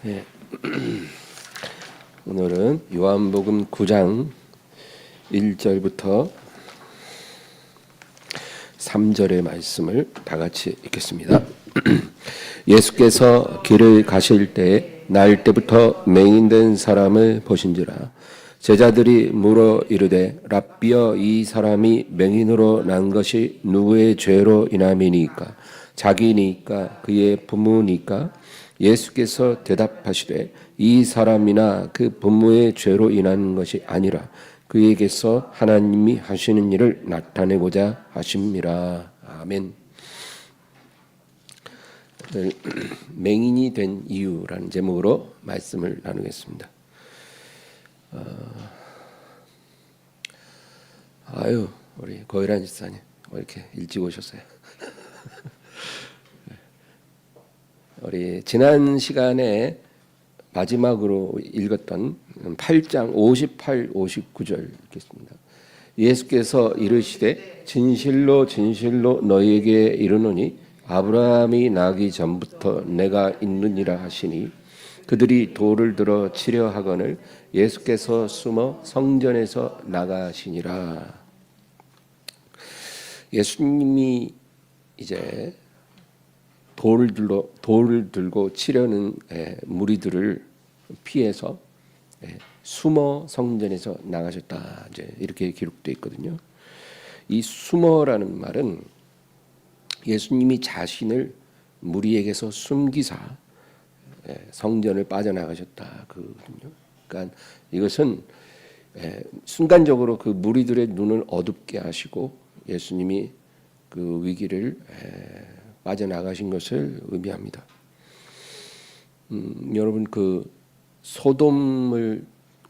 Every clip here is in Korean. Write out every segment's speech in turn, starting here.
예. 오늘은 요한복음 9장 1절부터 3절의 말씀을 다 같이 읽겠습니다. 예수께서 길을 가실 때 날 때부터 맹인된 사람을 보신지라. 제자들이 물어 이르되 랍비여, 이 사람이 맹인으로 난 것이 누구의 죄로 인함이니까? 자기니까 그의 부모니까? 예수께서 대답하시되 이 사람이나 그 부모의 죄로 인한 것이 아니라 그에게서 하나님이 하시는 일을 나타내고자 하심이라. 아멘. 맹인이 된 이유라는 제목으로 말씀을 나누겠습니다. 아유, 우리 고일환 집사님 왜 이렇게 일찍 오셨어요? 우리 지난 시간에 마지막으로 읽었던 8장 58, 59절 읽겠습니다. 예수께서 이르시되 진실로 진실로 너희에게 이르노니 아브라함이 나기 전부터 내가 있느니라 하시니 그들이 돌을 들어 치려 하거늘 예수께서 숨어 성전에서 나가시니라. 예수님이 이제 돌을 들고 치려는 무리들을 피해서 숨어 성전에서 나가셨다. 이제 이렇게 기록되어 있거든요. 이 숨어라는 말은 예수님이 자신을 무리에게서 숨기사 성전을 빠져나가셨다 그거든요. 그러니까 이것은 순간적으로 그 무리들의 눈을 어둡게 하시고 예수님이 그 위기를 빠져나가신 것을 의미합니다. 여러분, 그 소돔을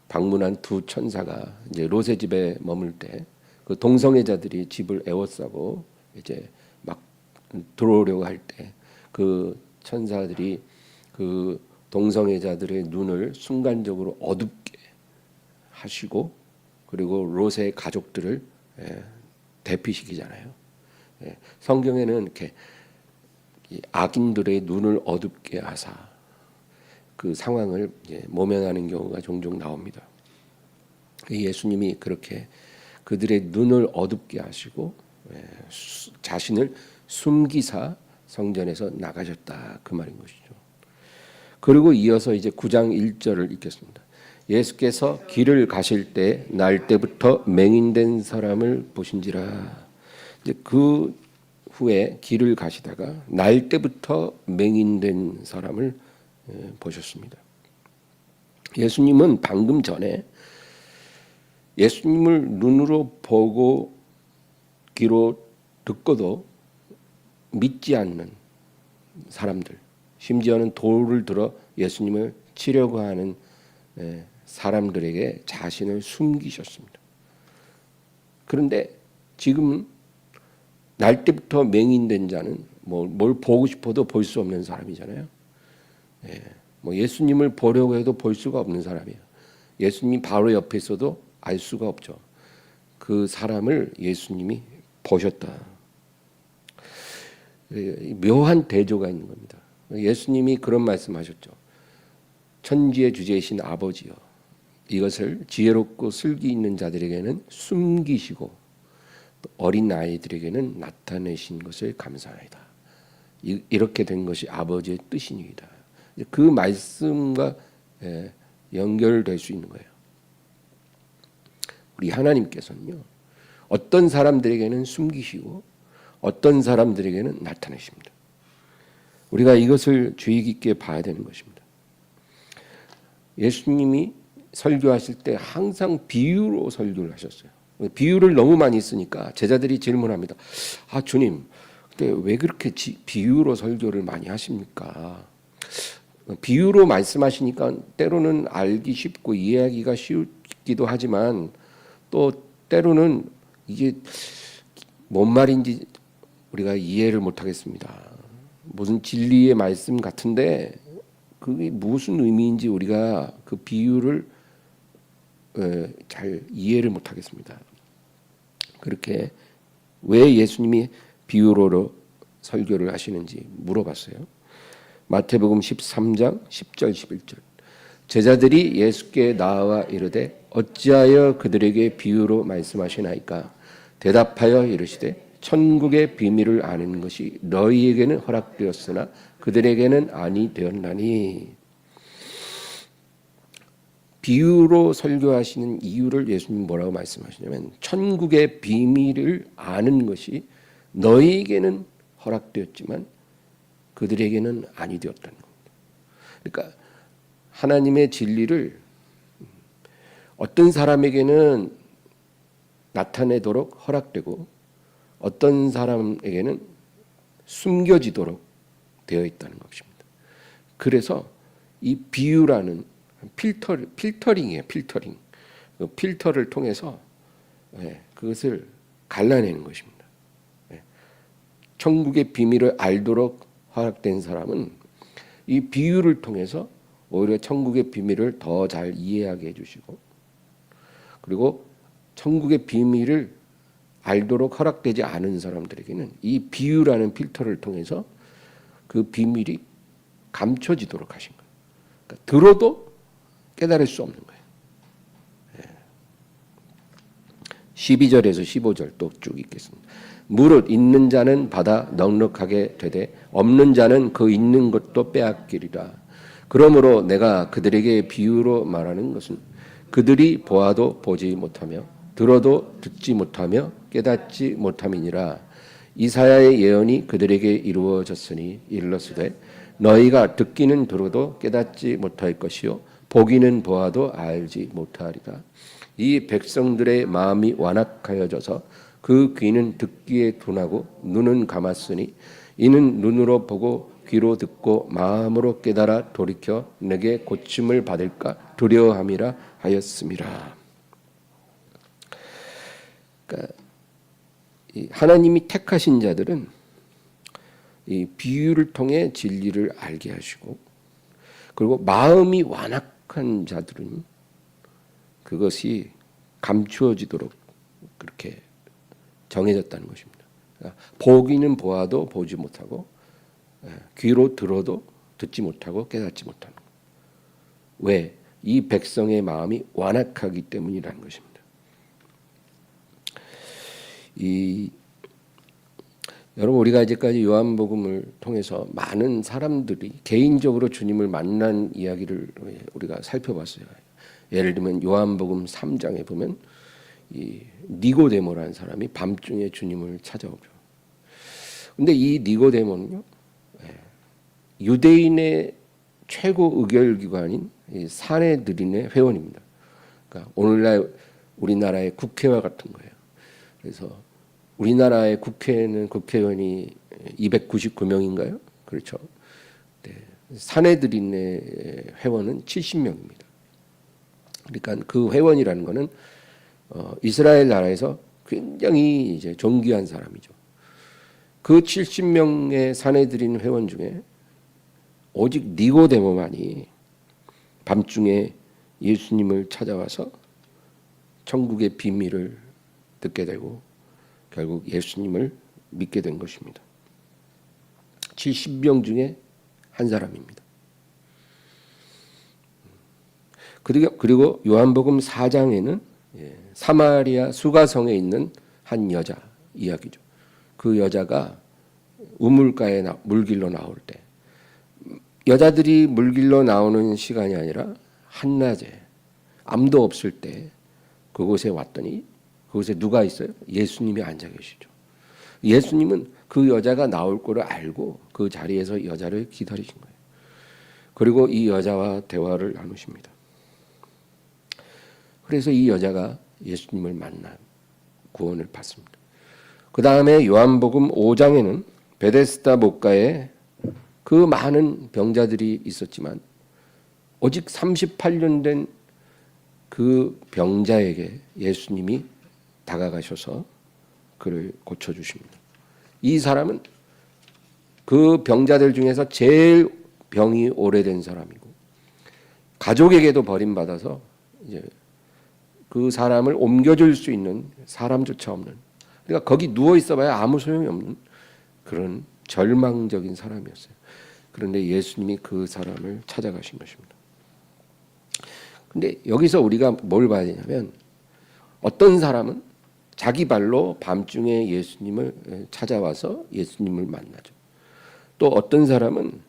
방문한 두 천사가 이제 롯의 집에 머물 때 그 동성애자들이 집을 에워싸고 이제 막 들어오려고 할 때 그 천사들이 그 동성애자들의 눈을 순간적으로 어둡게 하시고 그리고 롯의 가족들을 대피시키잖아요. 성경에는 이렇게 악인들의 눈을 어둡게 하사 그 상황을 모면하는 경우가 종종 나옵니다. 예수님이 그렇게 그들의 눈을 어둡게 하시고 자신을 숨기사 성전에서 나가셨다 그 말인 것이죠. 그리고 이어서 이제 9장 1절을 읽겠습니다. 예수께서 길을 가실 때 날 때부터 맹인된 사람을 보신지라. 이제 그 후에 길을 가시다가 날 때부터 맹인된 사람을 보셨습니다. 예수님은 방금 전에 예수님을 눈으로 보고 귀로 듣고도 믿지 않는 사람들, 심지어는 돌을 들어 예수님을 치려고 하는 사람들에게 자신을 숨기셨습니다. 그런데 지금 날 때부터 맹인된 자는 뭘 보고 싶어도 볼 수 없는 사람이잖아요. 예수님을 보려고 해도 볼 수가 없는 사람이에요. 예수님 바로 옆에 있어도 알 수가 없죠. 그 사람을 예수님이 보셨다. 묘한 대조가 있는 겁니다. 예수님이 그런 말씀하셨죠. 천지의 주제이신 아버지여, 이것을 지혜롭고 슬기 있는 자들에게는 숨기시고 어린 아이들에게는 나타내신 것을 감사하이다. 이렇게 된 것이 아버지의 뜻이니이다. 그 말씀과 연결될 수 있는 거예요. 우리 하나님께서는요, 어떤 사람들에게는 숨기시고 어떤 사람들에게는 나타내십니다. 우리가 이것을 주의 깊게 봐야 되는 것입니다. 예수님이 설교하실 때 항상 비유로 설교를 하셨어요. 비유를 너무 많이 쓰니까 제자들이 질문합니다. 아, 주님, 근데 왜 그렇게 비유로 설교를 많이 하십니까? 비유로 말씀하시니까 때로는 알기 쉽고 이해하기가 쉽기도 하지만 또 때로는 이게 뭔 말인지 우리가 이해를 못하겠습니다. 무슨 진리의 말씀 같은데 그게 무슨 의미인지 우리가 그 비유를 잘 이해를 못하겠습니다. 그렇게 왜 예수님이 비유로 설교를 하시는지 물어봤어요. 마태복음 13장 10절 11절. 제자들이 예수께 나와 이르되 어찌하여 그들에게 비유로 말씀하시나이까? 대답하여 이르시되 천국의 비밀을 아는 것이 너희에게는 허락되었으나 그들에게는 아니 되었나니. 비유로 설교하시는 이유를 예수님 뭐라고 말씀하시냐면 천국의 비밀을 아는 것이 너희에게는 허락되었지만 그들에게는 아니 되었다는 겁니다. 그러니까 하나님의 진리를 어떤 사람에게는 나타내도록 허락되고 어떤 사람에게는 숨겨지도록 되어 있다는 것입니다. 그래서 이 비유라는 필터링이에요. 필터링. 그 필터를 통해서 그것을 갈라내는 것입니다. 천국의 비밀을 알도록 허락된 사람은 이 비유를 통해서 오히려 천국의 비밀을 더 잘 이해하게 해주시고, 그리고 천국의 비밀을 알도록 허락되지 않은 사람들에게는 이 비유라는 필터를 통해서 그 비밀이 감춰지도록 하신 거예요. 그러니까 들어도 깨달을 수 없는 거예요. 12절에서 15절 또 쭉 읽겠습니다. 무릇 있는 자는 받아 넉넉하게 되되 없는 자는 그 있는 것도 빼앗기리라. 그러므로 내가 그들에게 비유로 말하는 것은 그들이 보아도 보지 못하며 들어도 듣지 못하며 깨닫지 못함이니라. 이사야의 예언이 그들에게 이루어졌으니 일렀으되 너희가 듣기는 들어도 깨닫지 못할 것이요 보기는 보아도 알지 못하리라. 이 백성들의 마음이 완악하여져서 그 귀는 듣기에 둔하고 눈은 감았으니 이는 눈으로 보고 귀로 듣고 마음으로 깨달아 돌이켜 내게 고침을 받을까 두려워함이라 하였음이라. 그러니까 하나님이 택하신 자들은 이 비유를 통해 진리를 알게 하시고, 그리고 마음이 완악한 자들은 그것이 감추어지도록 그렇게 정해졌다는 것입니다. 그러니까 보기는 보아도 보지 못하고 귀로 들어도 듣지 못하고 깨닫지 못하는 거예요. 왜? 이 백성의 마음이 완악하기 때문이라는 것입니다. 여러분, 우리가 이제까지 요한복음을 통해서 많은 사람들이 개인적으로 주님을 만난 이야기를 우리가 살펴봤어요. 예를 들면 요한복음 3장에 보면 이 니고데모라는 사람이 밤중에 주님을 찾아오죠. 근데 이 니고데모는요, 유대인의 최고 의결기관인 산헤드린의 회원입니다. 그러니까 오늘날 우리나라의 국회와 같은 거예요. 그래서 우리나라의 국회는 국회의원이 299명인가요? 그렇죠. 네. 산헤드린의 회원은 70명입니다. 그러니까 그 회원이라는 거는 이스라엘 나라에서 굉장히 이제 존귀한 사람이죠. 그 70명의 산헤드린 회원 중에 오직 니고데모만이 밤중에 예수님을 찾아와서 천국의 비밀을 듣게 되고 결국 예수님을 믿게 된 것입니다. 70명 중에 한 사람입니다. 그리고 요한복음 4장에는 사마리아 수가성에 있는 한 여자 이야기죠. 그 여자가 우물가에 물길로 나올 때, 여자들이 물길로 나오는 시간이 아니라 한낮에 아무도 없을 때 그곳에 왔더니 그곳에 누가 있어요? 예수님이 앉아 계시죠. 예수님은 그 여자가 나올 거를 알고 그 자리에서 여자를 기다리신 거예요. 그리고 이 여자와 대화를 나누십니다. 그래서 이 여자가 예수님을 만나 구원을 받습니다. 그 다음에 요한복음 5장에는 베데스다 목가에 그 많은 병자들이 있었지만 오직 38년 된 그 병자에게 예수님이 다가가셔서 그를 고쳐주십니다. 이 사람은 그 병자들 중에서 제일 병이 오래된 사람이고 가족에게도 버림받아서 이제 그 사람을 옮겨줄 수 있는 사람조차 없는, 그러니까 거기 누워 있어봐야 아무 소용이 없는 그런 절망적인 사람이었어요. 그런데 예수님이 그 사람을 찾아가신 것입니다. 근데 여기서 우리가 뭘 봐야 되냐면 어떤 사람은 자기 발로 밤중에 예수님을 찾아와서 예수님을 만나죠. 또 어떤 사람은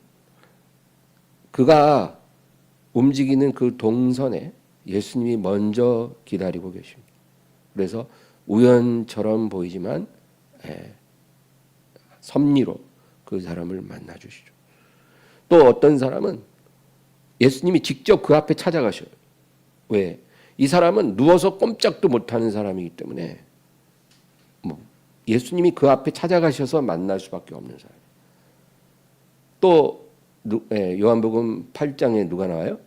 그가 움직이는 그 동선에 예수님이 먼저 기다리고 계십니다. 그래서 우연처럼 보이지만 섭리로 그 사람을 만나주시죠. 또 어떤 사람은 예수님이 직접 그 앞에 찾아가셔요. 왜? 이 사람은 누워서 꼼짝도 못하는 사람이기 때문에 예수님이 그 앞에 찾아가셔서 만날 수밖에 없는 사람. 또 요한복음 8장에 누가 나와요?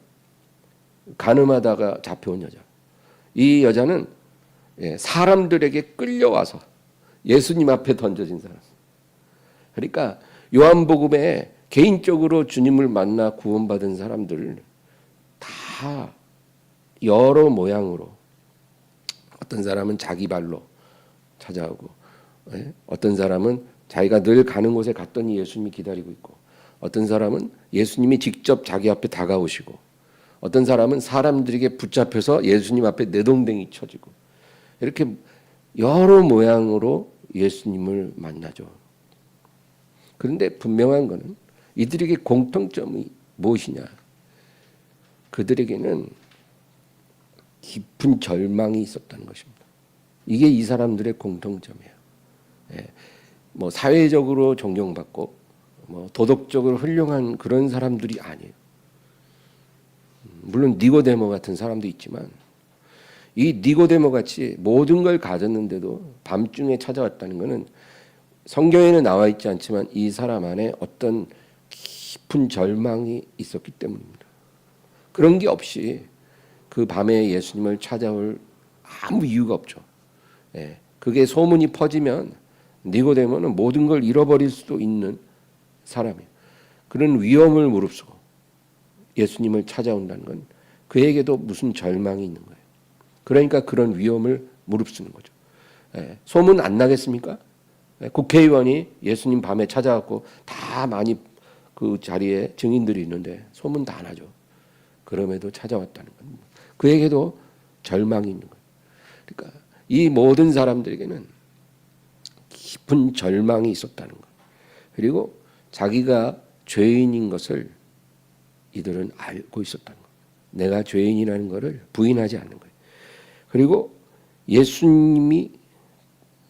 간음하다가 잡혀온 여자. 이 여자는 사람들에게 끌려와서 예수님 앞에 던져진 사람. 그러니까 요한복음에 개인적으로 주님을 만나 구원받은 사람들 다 여러 모양으로, 어떤 사람은 자기 발로 찾아오고, 어떤 사람은 자기가 늘 가는 곳에 갔더니 예수님이 기다리고 있고, 어떤 사람은 예수님이 직접 자기 앞에 다가오시고, 어떤 사람은 사람들에게 붙잡혀서 예수님 앞에 내동댕이 쳐지고, 이렇게 여러 모양으로 예수님을 만나죠. 그런데 분명한 것은 이들에게 공통점이 무엇이냐? 그들에게는 깊은 절망이 있었다는 것입니다. 이게 이 사람들의 공통점이에요. 사회적으로 존경받고 도덕적으로 훌륭한 그런 사람들이 아니에요. 물론 니고데모 같은 사람도 있지만 이 니고데모 같이 모든 걸 가졌는데도 밤중에 찾아왔다는 것은 성경에는 나와 있지 않지만 이 사람 안에 어떤 깊은 절망이 있었기 때문입니다. 그런 게 없이 그 밤에 예수님을 찾아올 아무 이유가 없죠. 그게 소문이 퍼지면 니고데모는 모든 걸 잃어버릴 수도 있는 사람이에요. 그런 위험을 무릅쓰고 예수님을 찾아온다는 건 그에게도 무슨 절망이 있는 거예요. 그러니까 그런 위험을 무릅쓰는 거죠. 소문 안 나겠습니까? 국회의원이 예수님 밤에 찾아왔고 다 많이 그 자리에 증인들이 있는데 소문 다 나죠. 그럼에도 찾아왔다는 건 그에게도 절망이 있는 거예요. 그러니까 이 모든 사람들에게는 깊은 절망이 있었다는 것. 그리고 자기가 죄인인 것을 이들은 알고 있었다는 것. 내가 죄인이라는 것을 부인하지 않는 거예요. 그리고 예수님이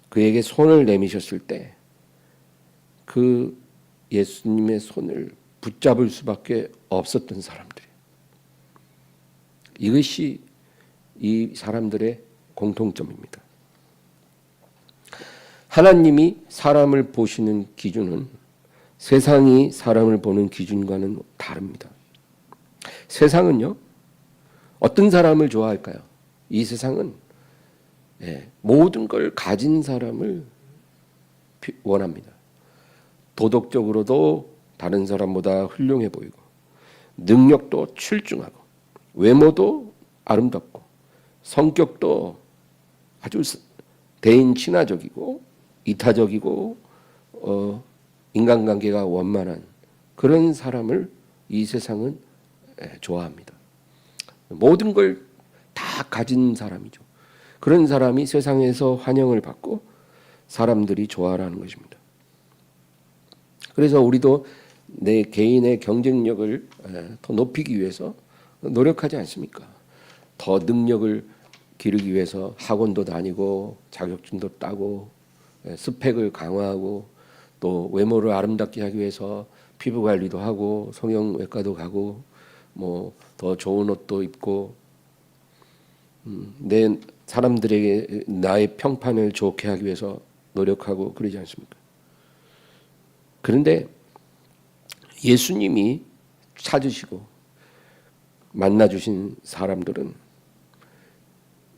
그에게 손을 내미셨을 때 그 예수님의 손을 붙잡을 수밖에 없었던 사람들이에요. 이것이 이 사람들의 공통점입니다. 하나님이 사람을 보시는 기준은 세상이 사람을 보는 기준과는 다릅니다. 세상은요, 어떤 사람을 좋아할까요? 이 세상은 모든 걸 가진 사람을 원합니다. 도덕적으로도 다른 사람보다 훌륭해 보이고, 능력도 출중하고, 외모도 아름답고, 성격도 아주 대인 친화적이고 이타적이고 인간관계가 원만한 그런 사람을 이 세상은 좋아합니다. 모든 걸 다 가진 사람이죠. 그런 사람이 세상에서 환영을 받고 사람들이 좋아하는 것입니다. 그래서 우리도 내 개인의 경쟁력을 더 높이기 위해서 노력하지 않습니까? 더 능력을 기르기 위해서 학원도 다니고 자격증도 따고 스펙을 강화하고 또 외모를 아름답게 하기 위해서 피부 관리도 하고 성형외과도 가고 더 좋은 옷도 입고 내 사람들에게 나의 평판을 좋게 하기 위해서 노력하고 그러지 않습니까? 그런데 예수님이 찾으시고 만나주신 사람들은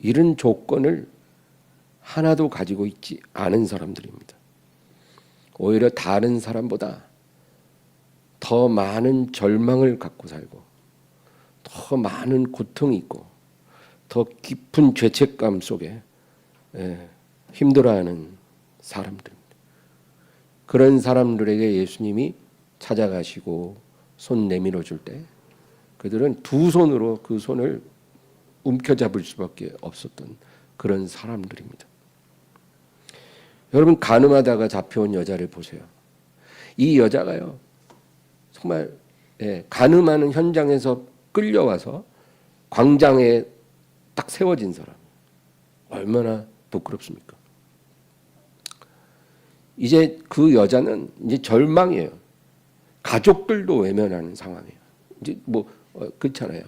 이런 조건을 하나도 가지고 있지 않은 사람들입니다. 오히려 다른 사람보다 더 많은 절망을 갖고 살고 더 많은 고통이 있고 더 깊은 죄책감 속에 힘들어하는 사람들입니다. 그런 사람들에게 예수님이 찾아가시고 손 내밀어 줄 때 그들은 두 손으로 그 손을 움켜잡을 수밖에 없었던 그런 사람들입니다. 여러분, 가늠하다가 잡혀온 여자를 보세요. 이 여자가요, 정말 가늠하는 현장에서 끌려와서 광장에 딱 세워진 사람. 얼마나 부끄럽습니까? 이제 그 여자는 이제 절망이에요. 가족들도 외면하는 상황이에요. 이제 뭐 그렇잖아요.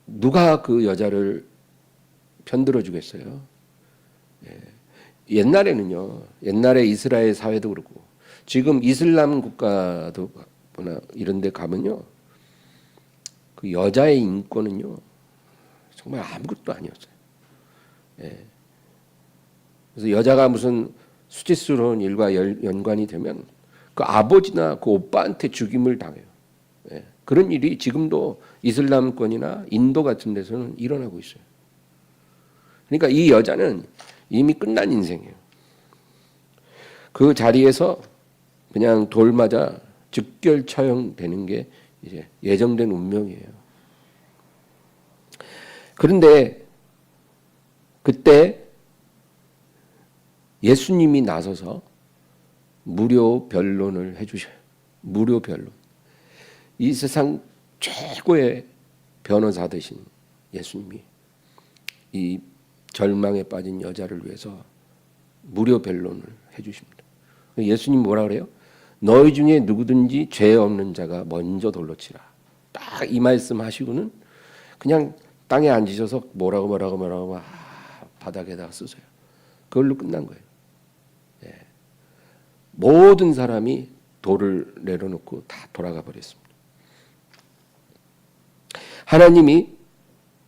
누가 그 여자를 편들어 주겠어요? 옛날에는요. 옛날에 이스라엘 사회도 그렇고 지금 이슬람 국가도 보나 이런 데 가면요. 그 여자의 인권은요. 정말 아무것도 아니었어요. 그래서 여자가 무슨 수치스러운 일과 연관이 되면 그 아버지나 그 오빠한테 죽임을 당해요. 그런 일이 지금도 이슬람권이나 인도 같은 데서는 일어나고 있어요. 그러니까 이 여자는 이미 끝난 인생이에요. 그 자리에서 그냥 돌 맞아 즉결 처형되는 게 이제 예정된 운명이에요. 그런데 그때 예수님이 나서서 무료 변론을 해주셔요. 무료 변론. 이 세상 최고의 변호사 되신 예수님이 이 절망에 빠진 여자를 위해서 무료 변론을 해주십니다. 예수님 뭐라 그래요? 너희 중에 누구든지 죄 없는 자가 먼저 돌로 치라. 딱 이 말씀 하시고는 그냥 땅에 앉으셔서 뭐라고 바닥에다가 쓰세요. 그걸로 끝난 거예요. 모든 사람이 돌을 내려놓고 다 돌아가 버렸습니다. 하나님이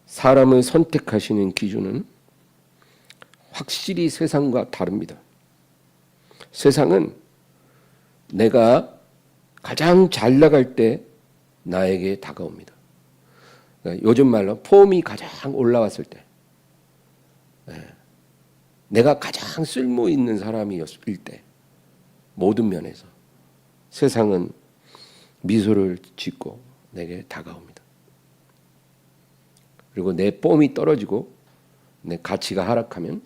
사람을 선택하시는 기준은 확실히 세상과 다릅니다. 세상은 내가 가장 잘 나갈 때 나에게 다가옵니다. 그러니까 요즘 말로 폼이 가장 올라왔을 때, 내가 가장 쓸모 있는 사람이었을 때, 모든 면에서 세상은 미소를 짓고 내게 다가옵니다. 그리고 내 폼이 떨어지고 내 가치가 하락하면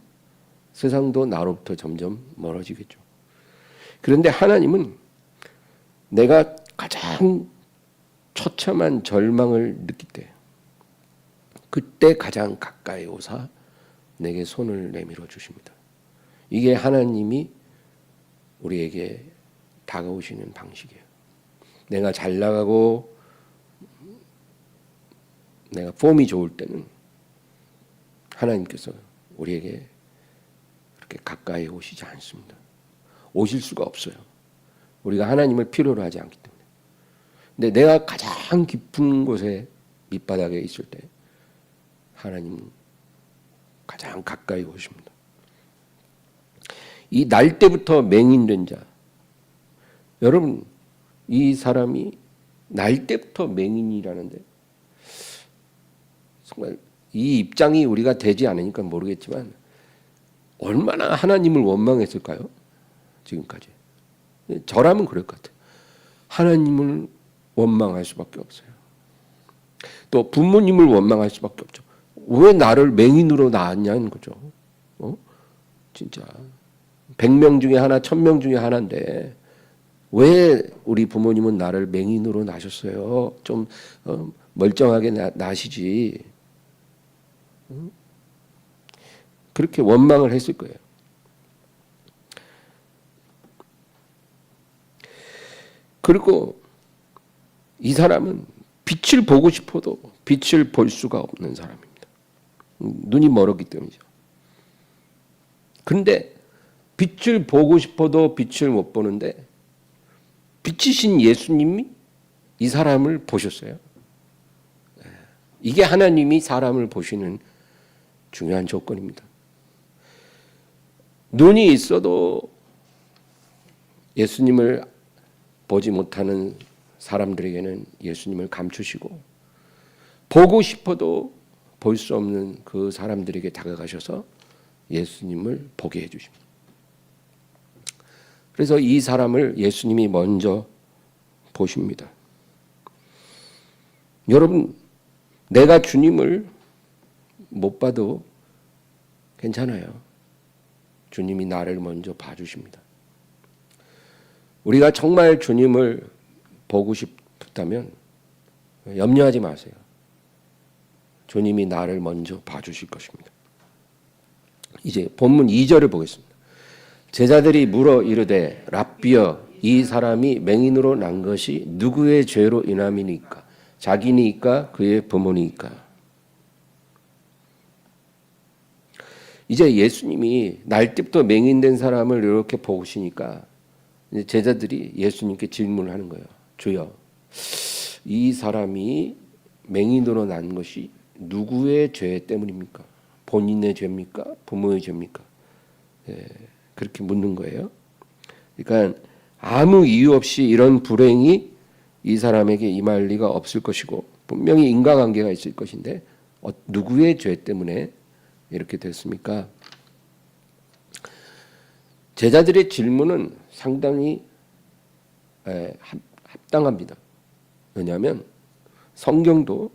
세상도 나로부터 점점 멀어지겠죠. 그런데 하나님은 내가 가장 처참한 절망을 느낄 때 그때 가장 가까이 오사 내게 손을 내밀어 주십니다. 이게 하나님이 우리에게 다가오시는 방식이에요. 내가 잘 나가고 내가 폼이 좋을 때는 하나님께서 우리에게 그렇게 가까이 오시지 않습니다. 오실 수가 없어요. 우리가 하나님을 필요로 하지 않기 때문에. 근데 내가 가장 깊은 곳에 밑바닥에 있을 때 하나님은 가장 가까이 오십니다. 이 날 때부터 맹인된 자, 여러분 이 사람이 날 때부터 맹인이라는데 정말 이 입장이 우리가 되지 않으니까 모르겠지만 얼마나 하나님을 원망했을까요? 지금까지. 저라면 그럴 것 같아요. 하나님을 원망할 수밖에 없어요. 또 부모님을 원망할 수밖에 없죠. 왜 나를 맹인으로 낳았냐는 거죠. 진짜 100명 중에 하나, 1000명 중에 하나인데 왜 우리 부모님은 나를 맹인으로 낳으셨어요? 좀 멀쩡하게 낳으시지. 그렇게 원망을 했을 거예요. 그리고 이 사람은 빛을 보고 싶어도 빛을 볼 수가 없는 사람입니다. 눈이 멀었기 때문이죠. 그런데 빛을 보고 싶어도 빛을 못 보는데 빛이신 예수님이 이 사람을 보셨어요. 이게 하나님이 사람을 보시는 중요한 조건입니다. 눈이 있어도 예수님을 보지 못하는 사람들에게는 예수님을 감추시고 보고 싶어도 볼 수 없는 그 사람들에게 다가가셔서 예수님을 보게 해주십니다. 그래서 이 사람을 예수님이 먼저 보십니다. 여러분, 내가 주님을 못 봐도 괜찮아요. 주님이 나를 먼저 봐주십니다. 우리가 정말 주님을 보고 싶다면 염려하지 마세요. 주님이 나를 먼저 봐주실 것입니다. 이제 본문 2절을 보겠습니다. 제자들이 물어 이르되 랍비여, 이 사람이 맹인으로 난 것이 누구의 죄로 인함이니까? 자기니까 그의 부모니까? 이제 예수님이 날 때부터 맹인된 사람을 이렇게 보시니까 제자들이 예수님께 질문을 하는 거예요. 주여, 이 사람이 맹인으로 난 것이 누구의 죄 때문입니까? 본인의 죄입니까? 부모의 죄입니까? 그렇게 묻는 거예요. 그러니까 아무 이유 없이 이런 불행이 이 사람에게 임할 리가 없을 것이고 분명히 인과관계가 있을 것인데 누구의 죄 때문에 이렇게 됐습니까? 제자들의 질문은 상당히 합당합니다. 왜냐하면 성경도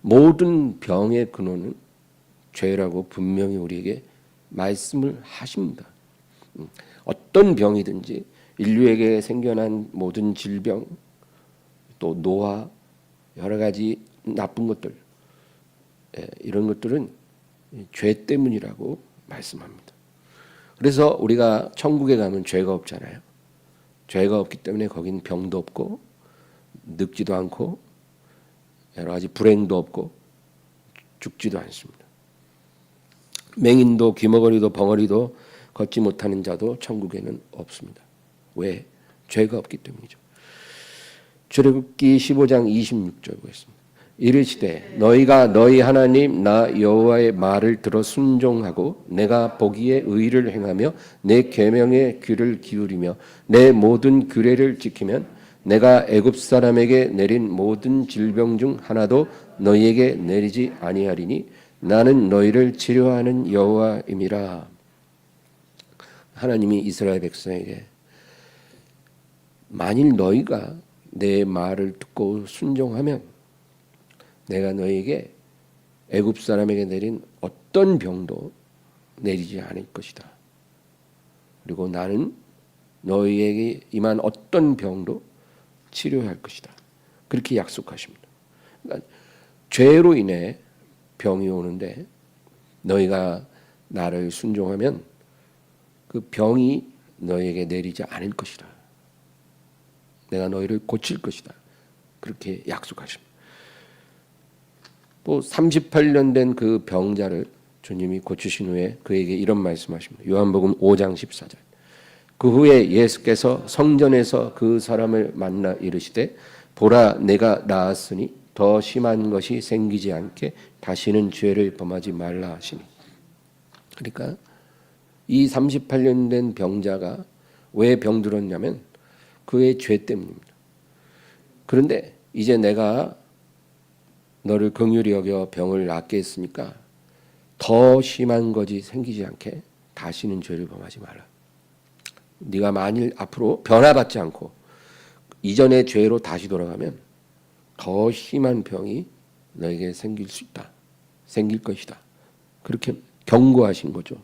모든 병의 근원은 죄라고 분명히 우리에게 말씀을 하십니다. 어떤 병이든지 인류에게 생겨난 모든 질병, 또 노화, 여러 가지 나쁜 것들, 이런 것들은 죄 때문이라고 말씀합니다. 그래서 우리가 천국에 가면 죄가 없잖아요. 죄가 없기 때문에 거긴 병도 없고 늙지도 않고 여러 가지 불행도 없고 죽지도 않습니다. 맹인도 귀머거리도 벙어리도 걷지 못하는 자도 천국에는 없습니다. 왜? 죄가 없기 때문이죠. 출애굽기 15장 26절 보겠습니다. 이르시되 너희가 너희 하나님 나 여호와의 말을 들어 순종하고 내가 보기에 의를 행하며 내 계명에 귀를 기울이며 내 모든 규례를 지키면 내가 애굽 사람에게 내린 모든 질병 중 하나도 너희에게 내리지 아니하리니 나는 너희를 치료하는 여호와임이라. 하나님이 이스라엘 백성에게 만일 너희가 내 말을 듣고 순종하면 내가 너희에게 애굽 사람에게 내린 어떤 병도 내리지 않을 것이다. 그리고 나는 너희에게 임한 어떤 병도 치료할 것이다. 그렇게 약속하십니다. 그러니까 죄로 인해 병이 오는데 너희가 나를 순종하면 그 병이 너희에게 내리지 않을 것이다. 내가 너희를 고칠 것이다. 그렇게 약속하십니다. 또 38년 된 그 병자를 주님이 고치신 후에 그에게 이런 말씀하십니다. 요한복음 5장 14절. 그 후에 예수께서 성전에서 그 사람을 만나 이르시되 보라 내가 나았으니 더 심한 것이 생기지 않게 다시는 죄를 범하지 말라 하시니. 그러니까 이 38년 된 병자가 왜 병들었냐면 그의 죄 때문입니다. 그런데 이제 내가 너를 긍휼히 여겨 병을 낫게 했으니까 더 심한 것이 생기지 않게 다시는 죄를 범하지 말라. 네가 만일 앞으로 변화받지 않고 이전의 죄로 다시 돌아가면 더 심한 병이 너에게 생길 수 있다. 생길 것이다. 그렇게 경고하신 거죠.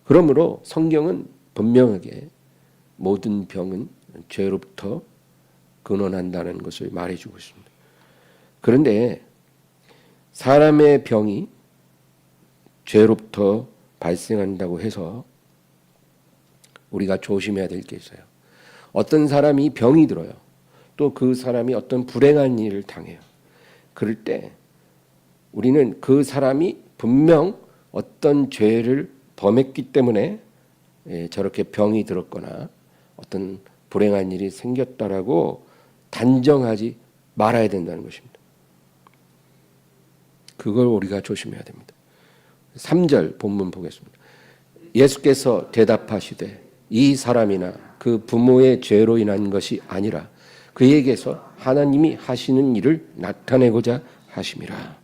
그러므로 성경은 분명하게 모든 병은 죄로부터 근원한다는 것을 말해주고 있습니다. 그런데 사람의 병이 죄로부터 발생한다고 해서 우리가 조심해야 될 게 있어요. 어떤 사람이 병이 들어요. 또 그 사람이 어떤 불행한 일을 당해요. 그럴 때 우리는 그 사람이 분명 어떤 죄를 범했기 때문에 저렇게 병이 들었거나 어떤 불행한 일이 생겼다라고 단정하지 말아야 된다는 것입니다. 그걸 우리가 조심해야 됩니다. 3절 본문 보겠습니다. 예수께서 대답하시되 이 사람이나 그 부모의 죄로 인한 것이 아니라 그에게서 하나님이 하시는 일을 나타내고자 하심이라.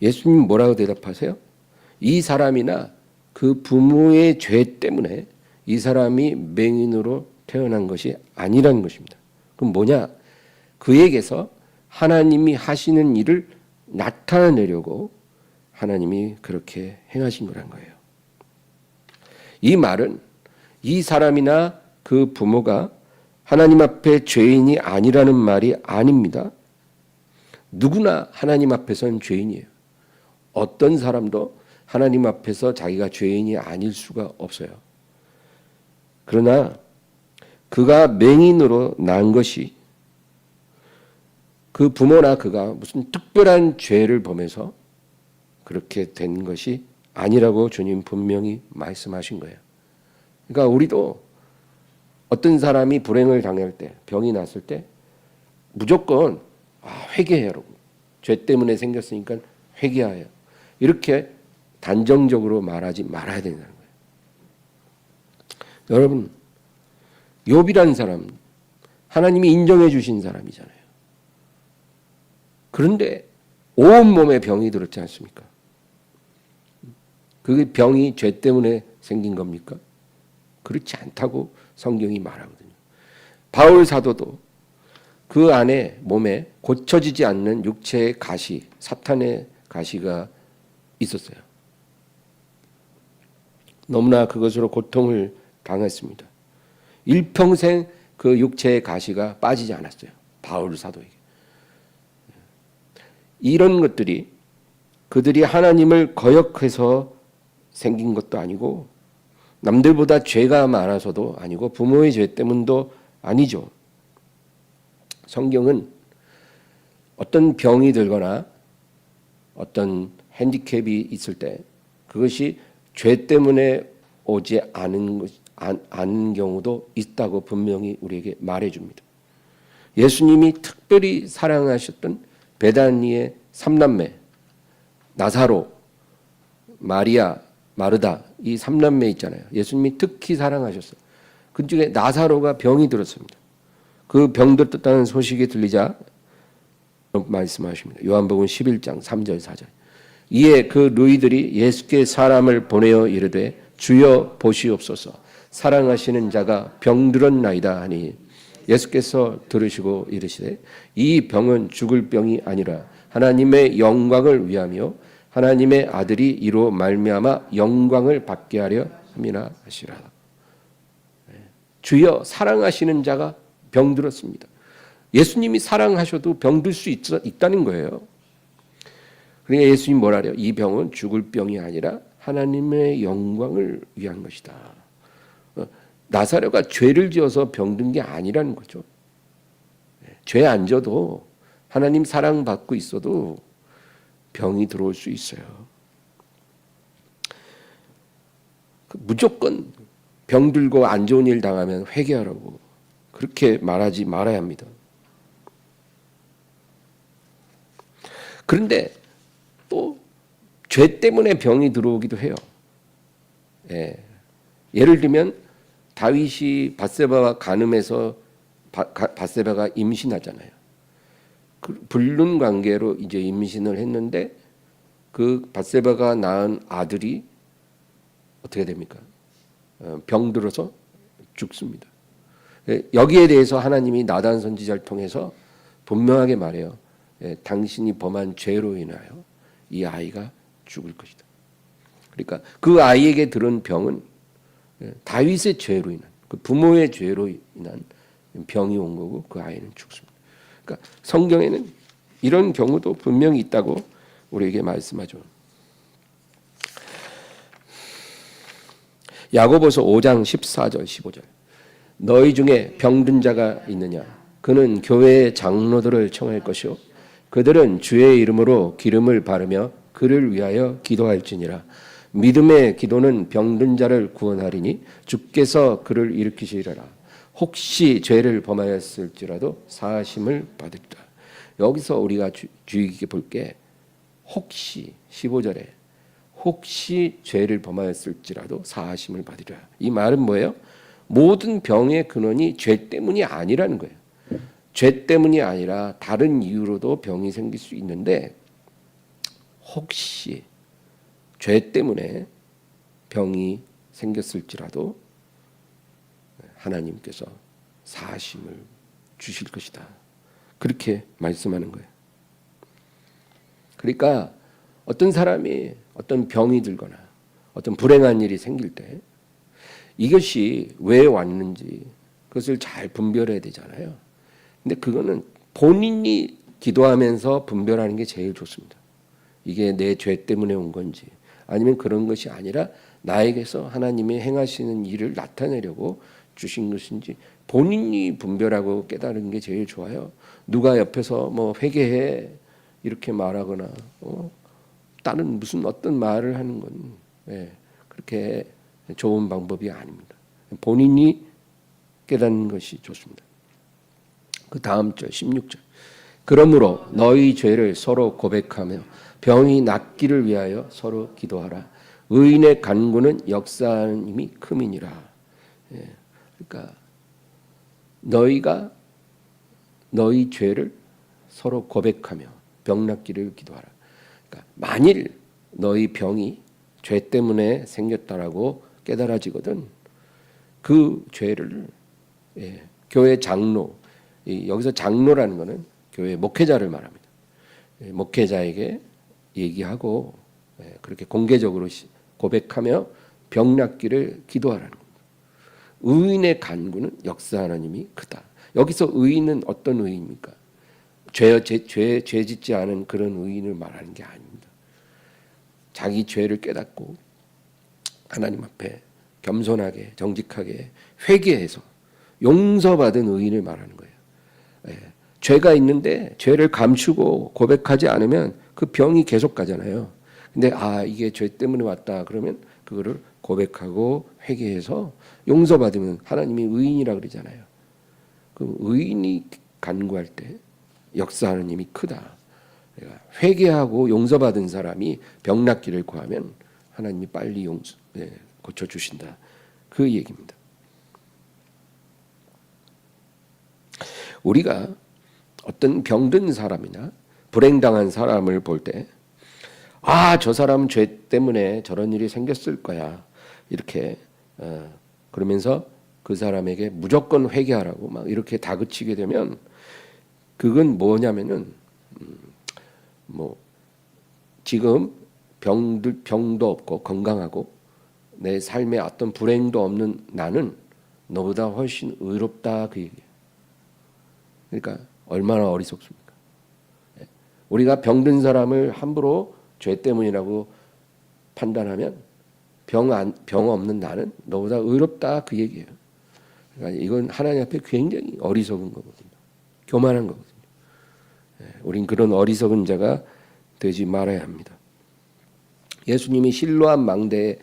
예수님 뭐라고 대답하세요? 이 사람이나 그 부모의 죄 때문에 이 사람이 맹인으로 태어난 것이 아니라는 것입니다. 그럼 뭐냐? 그에게서 하나님이 하시는 일을 나타내려고 하나님이 그렇게 행하신 거란 거예요. 이 말은 이 사람이나 그 부모가 하나님 앞에 죄인이 아니라는 말이 아닙니다. 누구나 하나님 앞에서는 죄인이에요. 어떤 사람도 하나님 앞에서 자기가 죄인이 아닐 수가 없어요. 그러나 그가 맹인으로 난 것이 그 부모나 그가 무슨 특별한 죄를 범해서 그렇게 된 것이 아니라고 주님 분명히 말씀하신 거예요. 그러니까 우리도 어떤 사람이 불행을 당할 때, 병이 났을 때 무조건 회개해요. 죄 때문에 생겼으니까 회개하여. 이렇게 단정적으로 말하지 말아야 된다는 거예요. 여러분, 욥이라는 사람 하나님이 인정해 주신 사람이잖아요. 그런데 온몸에 병이 들었지 않습니까? 그 병이 죄 때문에 생긴 겁니까? 그렇지 않다고 성경이 말하거든요. 바울 사도도 그 안에 몸에 고쳐지지 않는 육체의 가시, 사탄의 가시가 있었어요. 너무나 그것으로 고통을 당했습니다. 일평생 그 육체의 가시가 빠지지 않았어요. 바울 사도에게. 이런 것들이 그들이 하나님을 거역해서 생긴 것도 아니고 남들보다 죄가 많아서도 아니고 부모의 죄 때문도 아니죠. 성경은 어떤 병이 들거나 어떤 핸디캡이 있을 때 그것이 죄 때문에 오지 않은 경우도 있다고 분명히 우리에게 말해줍니다. 예수님이 특별히 사랑하셨던 베다니의 삼남매 나사로, 마리아, 마르다 이 삼남매 있잖아요. 예수님이 특히 사랑하셨어요. 그중에 나사로가 병이 들었습니다. 그 병 들었다는 소식이 들리자 말씀하십니다. 요한복음 11장 3절 4절. 이에 그 누이들이 예수께 사람을 보내어 이르되 주여 보시옵소서 사랑하시는 자가 병들었나이다 하니 예수께서 들으시고 이르시되 이 병은 죽을 병이 아니라 하나님의 영광을 위하며 하나님의 아들이 이로 말미암아 영광을 받게 하려 함이라 하시라. 주여 사랑하시는 자가 병들었습니다. 예수님이 사랑하셔도 병들 수 있다는 거예요. 그러니까 예수님 뭐라 그래요? 이 병은 죽을 병이 아니라 하나님의 영광을 위한 것이다. 나사로가 죄를 지어서 병든 게 아니라는 거죠. 죄 안 져도 하나님 사랑받고 있어도 병이 들어올 수 있어요. 무조건 병들고 안 좋은 일 당하면 회개하라고 그렇게 말하지 말아야 합니다. 그런데 또 죄 때문에 병이 들어오기도 해요. 예를 들면 다윗이 밧세바와 간음해서 밧세바가 임신하잖아요. 그 불륜 관계로 이제 임신을 했는데 그 밧세바가 낳은 아들이 어떻게 됩니까? 병들어서 죽습니다. 여기에 대해서 하나님이 나단 선지자를 통해서 분명하게 말해요. 당신이 범한 죄로 인하여 이 아이가 죽을 것이다. 그러니까 그 아이에게 들은 병은 다윗의 죄로 인한 그 부모의 죄로 인한 병이 온 거고 그 아이는 죽습니다. 그러니까 성경에는 이런 경우도 분명히 있다고 우리에게 말씀하죠. 야고보서 5장 14절 15절. 너희 중에 병든 자가 있느냐? 그는 교회의 장로들을 청할 것이요 그들은 주의 이름으로 기름을 바르며 그를 위하여 기도할지니라. 믿음의 기도는 병든 자를 구원하리니 주께서 그를 일으키시리라. 혹시 죄를 범하였을지라도 사하심을 받으리라. 여기서 우리가 주의 깊게 볼 게 혹시 15절에 혹시 죄를 범하였을지라도 사하심을 받으리라. 이 말은 뭐예요? 모든 병의 근원이 죄 때문이 아니라는 거예요. 죄 때문이 아니라 다른 이유로도 병이 생길 수 있는데 혹시 죄 때문에 병이 생겼을지라도 하나님께서 사심을 주실 것이다. 그렇게 말씀하는 거예요. 그러니까 어떤 사람이 어떤 병이 들거나 어떤 불행한 일이 생길 때 이것이 왜 왔는지 그것을 잘 분별해야 되잖아요. 근데 그거는 본인이 기도하면서 분별하는 게 제일 좋습니다. 이게 내 죄 때문에 온 건지 아니면 그런 것이 아니라 나에게서 하나님이 행하시는 일을 나타내려고 주신 것인지 본인이 분별하고 깨달은 게 제일 좋아요. 누가 옆에서 뭐 회개해 이렇게 말하거나 다른 무슨 어떤 말을 하는 건 그렇게 좋은 방법이 아닙니다. 본인이 깨닫는 것이 좋습니다. 그 다음 절 16절. 그러므로 너희 죄를 서로 고백하며 병이 낫기를 위하여 서로 기도하라. 의인의 간구는 역사하는 힘이 큼이니라. 그러니까 너희가 너희 죄를 서로 고백하며 병 낫기를 기도하라. 그러니까 만일 너희 병이 죄 때문에 생겼다라고 깨달아지거든 그 죄를 교회 장로, 여기서 장로라는 것은 교회 목회자를 말합니다. 목회자에게 얘기하고 그렇게 공개적으로 고백하며 병 낫기를 기도하라는 겁니다. 의인의 간구는 역사 하나님이 크다. 여기서 의인은 어떤 의인입니까? 죄 짓지 않은 그런 의인을 말하는 게 아닙니다. 자기 죄를 깨닫고 하나님 앞에 겸손하게 정직하게 회개해서 용서받은 의인을 말하는 거예요. 죄가 있는데 죄를 감추고 고백하지 않으면 그 병이 계속 가잖아요. 근데 이게 죄 때문에 왔다 그러면 그거를 고백하고 회개해서 용서받으면 하나님이 의인이라 그러잖아요. 그 의인이 간구할 때 역사하는 힘이 크다. 회개하고 용서받은 사람이 병 낫기를 구하면 하나님이 빨리 고쳐주신다. 그 얘기입니다. 우리가 어떤 병든 사람이나 불행당한 사람을 볼 때 저 사람은 죄 때문에 저런 일이 생겼을 거야. 이렇게 그러면서 그 사람에게 무조건 회개하라고 막 이렇게 다그치게 되면 그건 뭐냐면은 지금 병도 없고 건강하고 내 삶에 어떤 불행도 없는 나는 너보다 훨씬 의롭다 그 얘기예요. 그러니까 얼마나 어리석습니까? 우리가 병든 사람을 함부로 죄 때문이라고 판단하면 병 없는 나는 너보다 의롭다 그 얘기예요. 그러니까 이건 하나님 앞에 굉장히 어리석은 거거든요. 교만한 거거든요. 우린 그런 어리석은 자가 되지 말아야 합니다. 예수님이 실로암 망대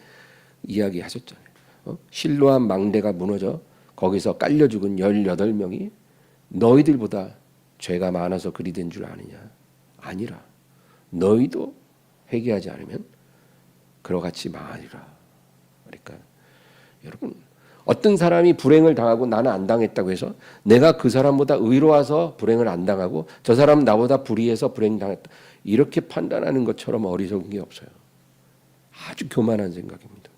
이야기 하셨잖아요. 실로암 망대가 무너져 거기서 깔려 죽은 18명이 너희들보다 죄가 많아서 그리 된 줄 아느냐? 아니라 너희도 회개하지 않으면 그와 같이 망하리라. 그러니까 여러분 어떤 사람이 불행을 당하고 나는 안 당했다고 해서 내가 그 사람보다 의로워서 불행을 안 당하고 저 사람은 나보다 불의해서 불행 당했다. 이렇게 판단하는 것처럼 어리석은 게 없어요. 아주 교만한 생각입니다.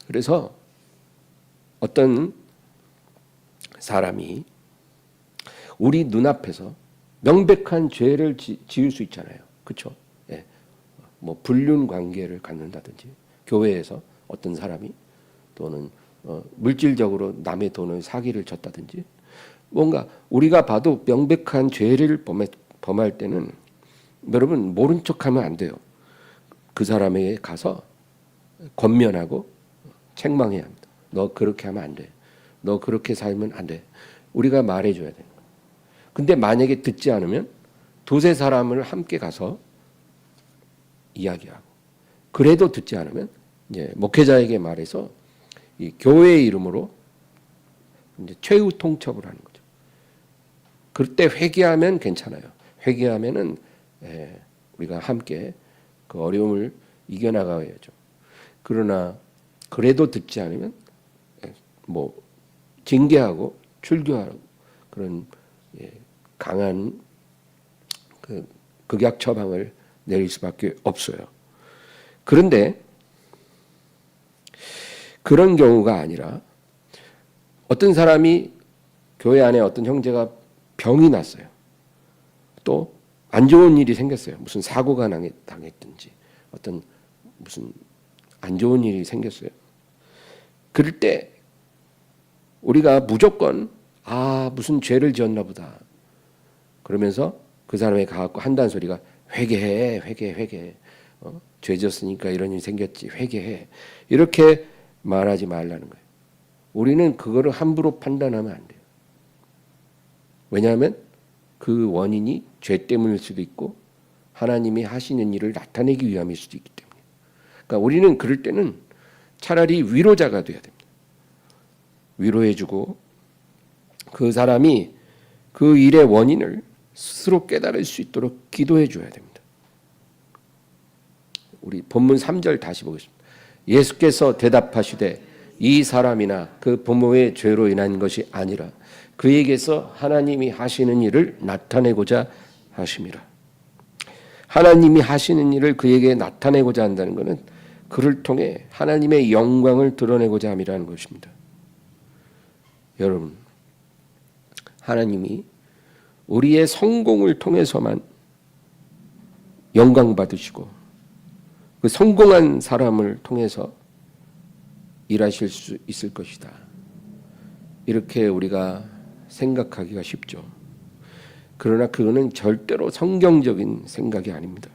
그래서 어떤 사람이 우리 눈앞에서 명백한 죄를 지을 수 있잖아요. 그렇죠? 불륜 관계를 갖는다든지 교회에서 어떤 사람이 또는 물질적으로 남의 돈을 사기를 쳤다든지 뭔가 우리가 봐도 명백한 죄를 범할 때는 여러분 모른 척하면 안 돼요. 그 사람에게 가서 권면하고 책망해야 합니다. 너 그렇게 하면 안 돼. 너 그렇게 살면 안 돼. 우리가 말해줘야 돼요. 근데 만약에 듣지 않으면 두세 사람을 함께 가서 이야기하고 그래도 듣지 않으면 이제 목회자에게 말해서 이 교회의 이름으로 이제 최후 통첩을 하는 거죠. 그때 회개하면 괜찮아요. 회개하면은 우리가 함께 그 어려움을 이겨나가야죠. 그러나 그래도 듣지 않으면 징계하고 출교하고 그런 강한 그 극약 처방을 내릴 수밖에 없어요. 그런데 그런 경우가 아니라 어떤 사람이 교회 안에 어떤 형제가 병이 났어요. 또 안 좋은 일이 생겼어요. 무슨 사고가 당했든지 어떤 무슨 안 좋은 일이 생겼어요. 그럴 때 우리가 무조건 무슨 죄를 지었나 보다 그러면서 그 사람에 가갖고 한다는 소리가 회개해, 회개. 죄 지었으니까 이런 일이 생겼지, 회개해. 이렇게 말하지 말라는 거예요. 우리는 그거를 함부로 판단하면 안 돼요. 왜냐하면 그 원인이 죄 때문일 수도 있고 하나님이 하시는 일을 나타내기 위함일 수도 있기 때문에. 그러니까 우리는 그럴 때는 차라리 위로자가 돼야 됩니다. 위로해주고 그 사람이 그 일의 원인을 스스로 깨달을 수 있도록 기도해 줘야 됩니다. 우리 본문 3절 다시 보겠습니다. 예수께서 대답하시되 이 사람이나 그 부모의 죄로 인한 것이 아니라 그에게서 하나님이 하시는 일을 나타내고자 하심이라. 하나님이 하시는 일을 그에게 나타내고자 한다는 것은 그를 통해 하나님의 영광을 드러내고자 함이라는 것입니다. 여러분, 하나님이 우리의 성공을 통해서만 영광 받으시고 그 성공한 사람을 통해서 일하실 수 있을 것이다. 이렇게 우리가 생각하기가 쉽죠. 그러나 그거는 절대로 성경적인 생각이 아닙니다.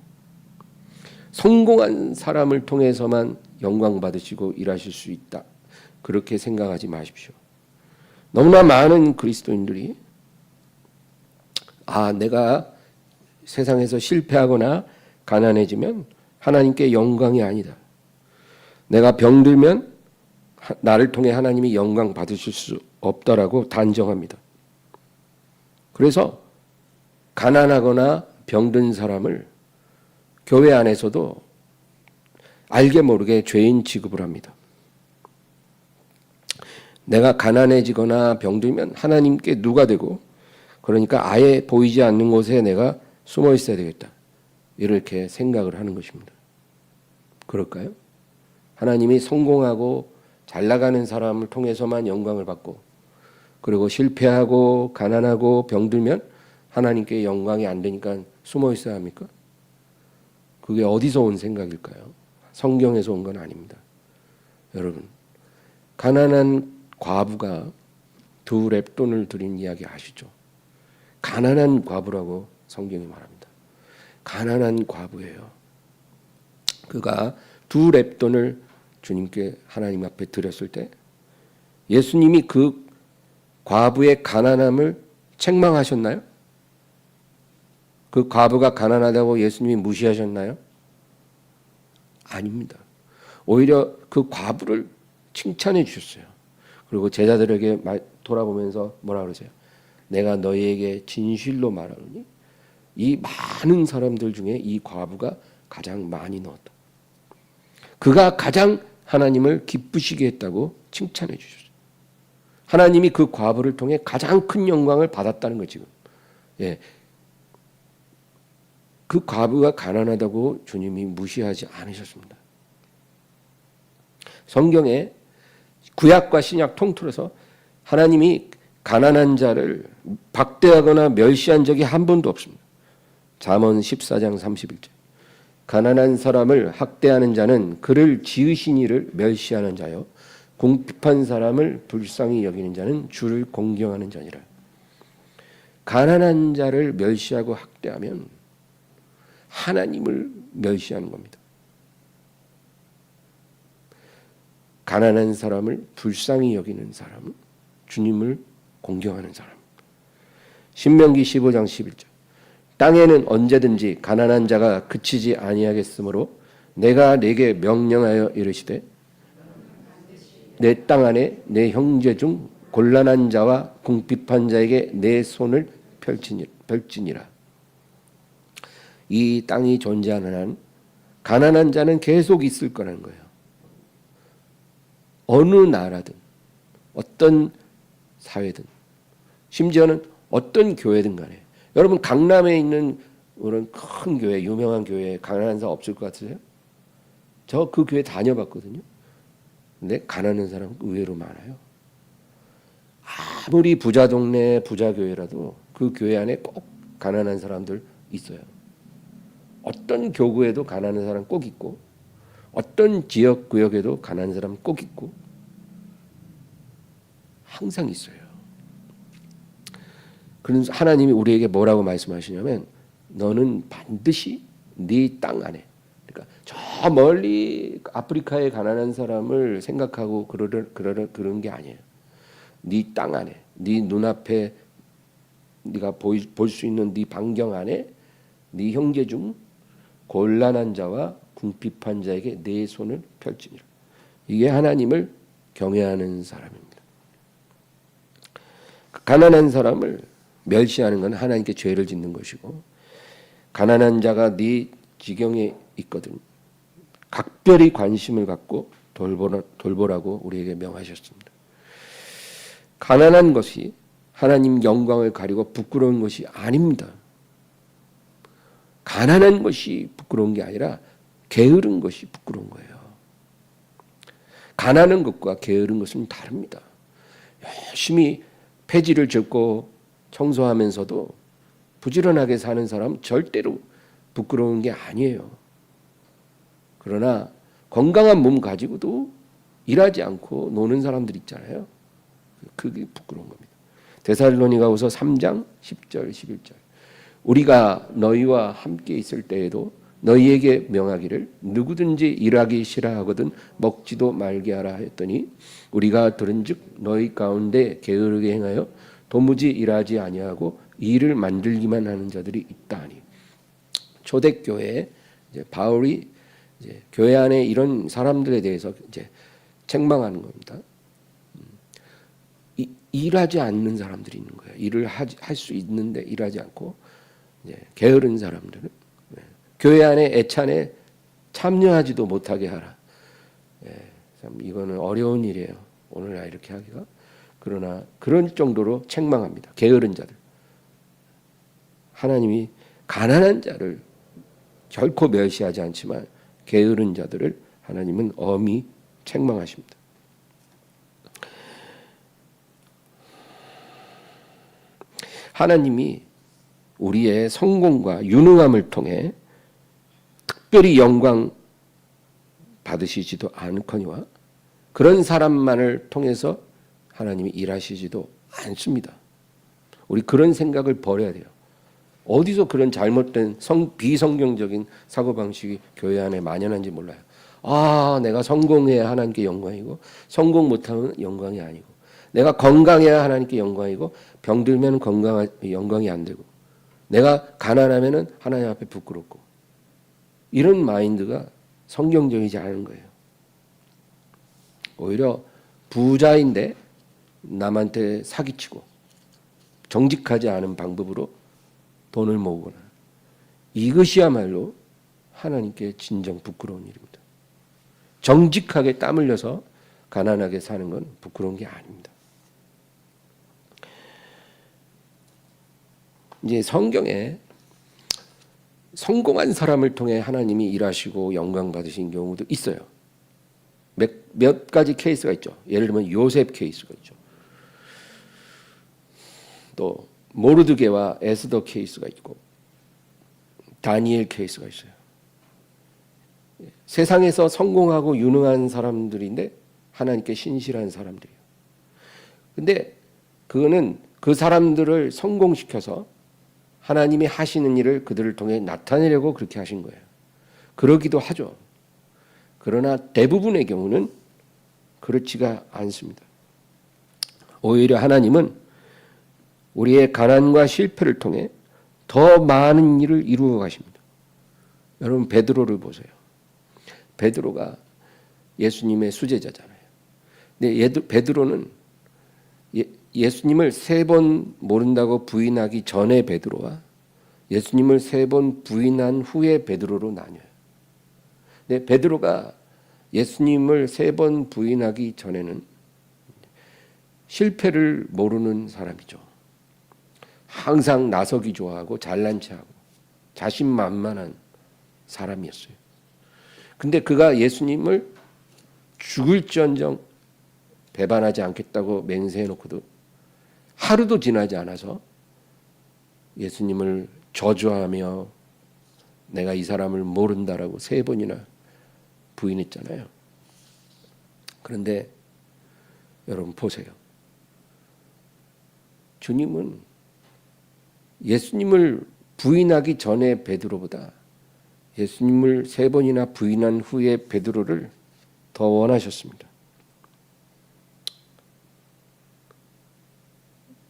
성공한 사람을 통해서만 영광 받으시고 일하실 수 있다. 그렇게 생각하지 마십시오. 너무나 많은 그리스도인들이 내가 세상에서 실패하거나 가난해지면 하나님께 영광이 아니다. 내가 병들면 나를 통해 하나님이 영광 받으실 수 없다라고 단정합니다. 그래서 가난하거나 병든 사람을 교회 안에서도 알게 모르게 죄인 취급을 합니다. 내가 가난해지거나 병들면 하나님께 누가 되고 그러니까 아예 보이지 않는 곳에 내가 숨어 있어야 되겠다. 이렇게 생각을 하는 것입니다. 그럴까요? 하나님이 성공하고 잘 나가는 사람을 통해서만 영광을 받고 그리고 실패하고 가난하고 병들면 하나님께 영광이 안 되니까 숨어 있어야 합니까? 그게 어디서 온 생각일까요? 성경에서 온 건 아닙니다. 여러분, 가난한 과부가 2렙돈을 드린 이야기 아시죠? 가난한 과부라고 성경이 말합니다. 가난한 과부예요. 그가 2렙돈을 주님께 하나님 앞에 드렸을 때 예수님이 그 과부의 가난함을 책망하셨나요? 그 과부가 가난하다고 예수님이 무시하셨나요? 아닙니다. 오히려 그 과부를 칭찬해 주셨어요. 그리고 제자들에게 돌아보면서 뭐라 그러세요? 내가 너희에게 진실로 말하노니 이 많은 사람들 중에 이 과부가 가장 많이 넣었다. 그가 가장 하나님을 기쁘시게 했다고 칭찬해 주셨어요. 하나님이 그 과부를 통해 가장 큰 영광을 받았다는 거죠. 지금. 예. 그 과부가 가난하다고 주님이 무시하지 않으셨습니다. 성경에 구약과 신약 통틀어서 하나님이 가난한 자를 박대하거나 멸시한 적이 한 번도 없습니다. 잠언 14장 31절. 가난한 사람을 학대하는 자는 그를 지으신 이를 멸시하는 자요 궁핍한 사람을 불쌍히 여기는 자는 주를 공경하는 자니라. 가난한 자를 멸시하고 학대하면 하나님을 멸시하는 겁니다. 가난한 사람을 불쌍히 여기는 사람은 주님을 공경하는 사람. 신명기 15장 11절. 땅에는 언제든지 가난한 자가 그치지 아니하겠으므로 내가 네게 명령하여 이르시되 내 땅 안에 내 형제 중 곤란한 자와 궁핍한 자에게 내 손을 펼치니라. 이 땅이 존재하는 한 가난한 자는 계속 있을 거라는 거예요. 어느 나라든 어떤 사회든 심지어는 어떤 교회든 간에 여러분 강남에 있는 그런 큰 교회, 유명한 교회에 가난한 사람 없을 것 같으세요? 저 그 교회 다녀봤거든요. 근데 가난한 사람 의외로 많아요. 아무리 부자 동네 부자 교회라도 그 교회 안에 꼭 가난한 사람들 있어요. 어떤 교구에도 가난한 사람 꼭 있고 어떤 지역 구역에도 가난한 사람 꼭 있고 항상 있어요. 그래서 하나님이 우리에게 뭐라고 말씀하시냐면 너는 반드시 네 땅 안에, 그러니까 저 멀리 아프리카의 가난한 사람을 생각하고 그런 게 아니에요. 네 땅 안에, 네 눈앞에 네가 볼 수 있는 네 반경 안에 네 형제 중 곤란한 자와 궁핍한 자에게 내 손을 펼치니라. 이게 하나님을 경외하는 사람입니다. 가난한 사람을 멸시하는 건 하나님께 죄를 짓는 것이고, 가난한 자가 네 지경에 있거든 각별히 관심을 갖고 돌보라고 우리에게 명하셨습니다. 가난한 것이 하나님 영광을 가리고 부끄러운 것이 아닙니다. 가난한 것이 부끄러운 게 아니라 게으른 것이 부끄러운 거예요. 가난한 것과 게으른 것은 다릅니다. 열심히 폐지를 젓고 청소하면서도 부지런하게 사는 사람은 절대로 부끄러운 게 아니에요. 그러나 건강한 몸 가지고도 일하지 않고 노는 사람들 있잖아요. 그게 부끄러운 겁니다. 데살로니가후서 3장 10절 11절 우리가 너희와 함께 있을 때에도 너희에게 명하기를 누구든지 일하기 싫어하거든 먹지도 말게 하라 했더니 우리가 들은즉 너희 가운데 게으르게 행하여 도무지 일하지 아니하고 일을 만들기만 하는 자들이 있다 하니, 초대교회에 이제 바울이 이제 교회 안에 이런 사람들에 대해서 이제 책망하는 겁니다. 일하지 않는 사람들이 있는 거예요. 일을 할 수 있는데 일하지 않고 게으른 사람들은 교회 안에 애찬에 참여하지도 못하게 하라. 참 이거는 어려운 일이에요. 오늘날 이렇게 하기가. 그러나 그런 정도로 책망합니다. 게으른 자들. 하나님이 가난한 자를 결코 멸시하지 않지만 게으른 자들을 하나님은 엄히 책망하십니다. 하나님이 우리의 성공과 유능함을 통해 특별히 영광 받으시지도 않거니와 그런 사람만을 통해서 하나님이 일하시지도 않습니다. 우리 그런 생각을 버려야 돼요. 어디서 그런 잘못된 비성경적인 사고방식이 교회 안에 만연한지 몰라요. 내가 성공해야 하나님께 영광이고 성공 못하면 영광이 아니고, 내가 건강해야 하나님께 영광이고 병들면 영광이 안 되고, 내가 가난하면 하나님 앞에 부끄럽고, 이런 마인드가 성경적이지 않은 거예요. 오히려 부자인데 남한테 사기치고 정직하지 않은 방법으로 돈을 모으거나, 이것이야말로 하나님께 진정 부끄러운 일입니다. 정직하게 땀 흘려서 가난하게 사는 건 부끄러운 게 아닙니다. 이제 성경에 성공한 사람을 통해 하나님이 일하시고 영광 받으신 경우도 있어요. 몇 가지 케이스가 있죠. 예를 들면 요셉 케이스가 있죠. 또 모르드게와 에스더 케이스가 있고 다니엘 케이스가 있어요. 세상에서 성공하고 유능한 사람들인데 하나님께 신실한 사람들이에요. 근데 그거는 그 사람들을 성공시켜서 하나님이 하시는 일을 그들을 통해 나타내려고 그렇게 하신 거예요. 그러기도 하죠. 그러나 대부분의 경우는 그렇지가 않습니다. 오히려 하나님은 우리의 가난과 실패를 통해 더 많은 일을 이루어 가십니다. 여러분 베드로를 보세요. 베드로가 예수님의 수제자잖아요. 근데 베드로는 예수님을 3번 모른다고 부인하기 전에 베드로와 예수님을 3번 부인한 후에 베드로로 나뉘어요. 근데 베드로가 예수님을 3번 부인하기 전에는 실패를 모르는 사람이죠. 항상 나서기 좋아하고 잘난 체하고 자신만만한 사람이었어요. 근데 그가 예수님을 죽을지언정 배반하지 않겠다고 맹세해놓고도 하루도 지나지 않아서 예수님을 저주하며 내가 이 사람을 모른다라고 3번이나 부인했잖아요. 그런데 여러분 보세요. 주님은 예수님을 부인하기 전에 베드로보다 예수님을 3번이나 부인한 후에 베드로를 더 원하셨습니다.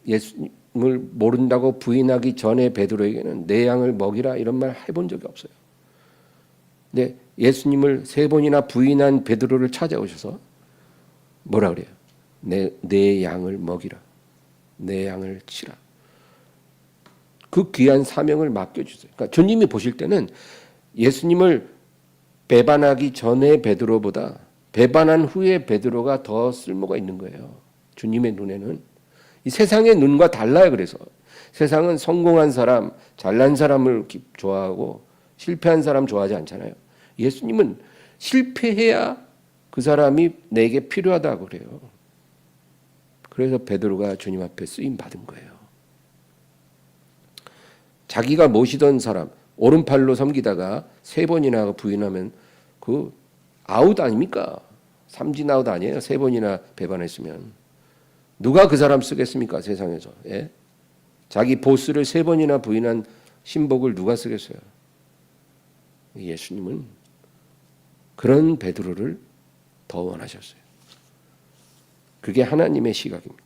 예수님을 모른다고 부인하기 전에 베드로에게는 내 양을 먹이라 이런 말 해본 적이 없어요. 근데 예수님을 3번이나 부인한 베드로를 찾아오셔서 뭐라 그래요? 내 양을 먹이라. 내 양을 치라. 그 귀한 사명을 맡겨주세요. 그러니까 주님이 보실 때는 예수님을 배반하기 전에 베드로보다 배반한 후에 베드로가 더 쓸모가 있는 거예요. 주님의 눈에는. 이 세상의 눈과 달라요. 그래서 세상은 성공한 사람, 잘난 사람을 좋아하고 실패한 사람 좋아하지 않잖아요. 예수님은 실패해야 그 사람이 내게 필요하다고 그래요. 그래서 베드로가 주님 앞에 쓰임 받은 거예요. 자기가 모시던 사람 오른팔로 섬기다가 3번이나 부인하면 그 아웃 아닙니까? 삼진 아웃 아니에요? 3번이나 배반했으면. 누가 그 사람 쓰겠습니까? 세상에서. 예? 자기 보스를 3번이나 부인한 신복을 누가 쓰겠어요? 예수님은 그런 베드로를 더 원하셨어요. 그게 하나님의 시각입니다.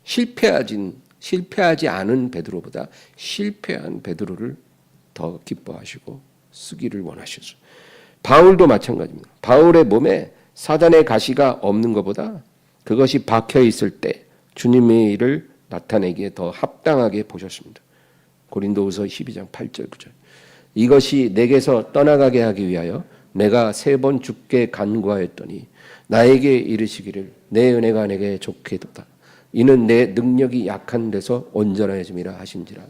실패하지 않은 베드로보다 실패한 베드로를 더 기뻐하시고 쓰기를 원하셨어요. 바울도 마찬가지입니다. 바울의 몸에 사단의 가시가 없는 것보다 그것이 박혀 있을 때 주님의 일을 나타내기에 더 합당하게 보셨습니다. 고린도후서 12장 8절 9절. 이것이 내게서 떠나가게 하기 위하여 내가 3번 주께 간구하였더니 나에게 이르시기를 내 은혜가 내게 좋게도다. 이는 내 능력이 약한 데서 온전하여짐이라 하신지라.